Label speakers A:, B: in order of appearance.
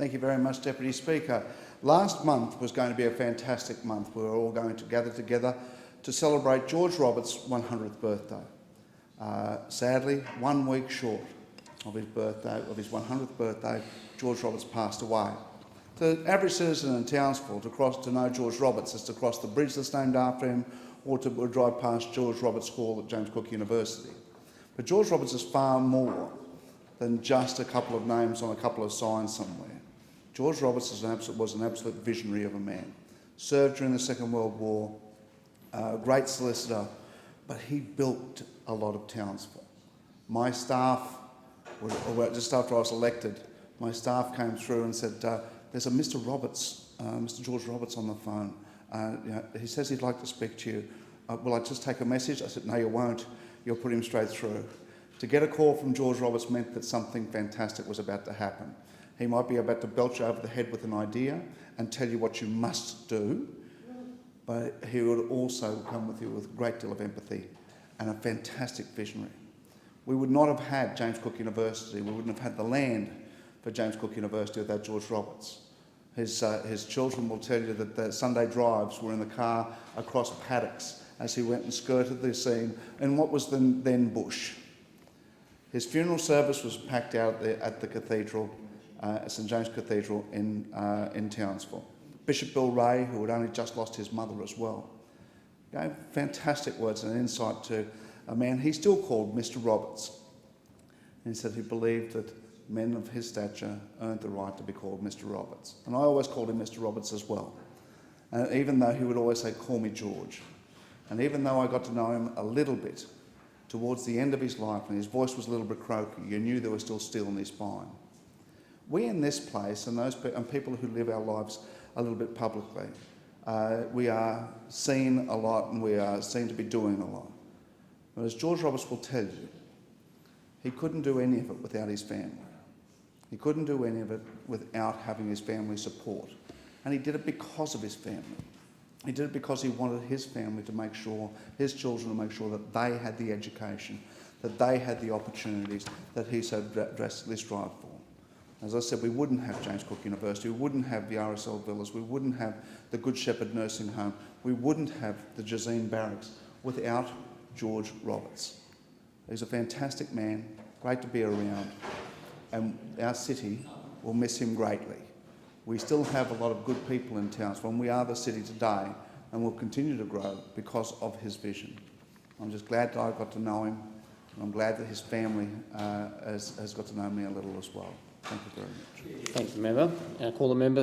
A: Thank you very much, Deputy Speaker. Last month was going to be a fantastic month. We were all going to gather together to celebrate George Roberts' 100th birthday. Sadly, 1 week short of his 100th birthday, George Roberts passed away. The average citizen in Townsville to know George Roberts is to cross the bridge that's named after him or to drive past George Roberts School at James Cook University. But George Roberts is far more than just a couple of names on a couple of signs somewhere. George Roberts was an absolute visionary of a man. Served during the Second World War, a great solicitor, but he built a lot of Townsville. My staff, just after I was elected, my staff came through and said, there's a Mr. Roberts, Mr. George Roberts on the phone. He says he'd like to speak to you. Will I just take a message? I said, no, you won't. You'll put him straight through. To get a call from George Roberts meant that something fantastic was about to happen. He might be about to belch you over the head with an idea and tell you what you must do, but he would also come with you with a great deal of empathy and a fantastic visionary. We would not have had James Cook University, we wouldn't have had the land for James Cook University without George Roberts. His children will tell you that the Sunday drives were in the car across paddocks as he went and skirted the scene in what was then bush. His funeral service was packed out there at the cathedral, St James Cathedral in Townsville. Bishop Bill Ray, who had only just lost his mother as well, gave fantastic words and insight to a man he still called Mr. Roberts. And he said he believed that men of his stature earned the right to be called Mr. Roberts. And I always called him Mr. Roberts as well. And even though he would always say, call me George. And even though I got to know him a little bit, towards the end of his life, and his voice was a little bit croaky, you knew there was still steel in his spine. We in this place, and people who live our lives a little bit publicly, we are seen a lot and we are seen to be doing a lot. But as George Roberts will tell you, he couldn't do any of it without his family. He couldn't do any of it without having his family support. And he did it because of his family. He did it because he wanted his family to make sure, his children to make sure that they had the education, that they had the opportunities that he so drastically strived for. As I said, we wouldn't have James Cook University, we wouldn't have the RSL Villas, we wouldn't have the Good Shepherd Nursing Home, we wouldn't have the Jazeen Barracks without George Roberts. He's a fantastic man, great to be around, and our city will miss him greatly. We still have a lot of good people in Townsville, and we are the city today, and will continue to grow because of his vision. I'm just glad that I got to know him, and I'm glad that his family has got to know me a little as well. Thank you very much.
B: Thank you, Member. Call the member.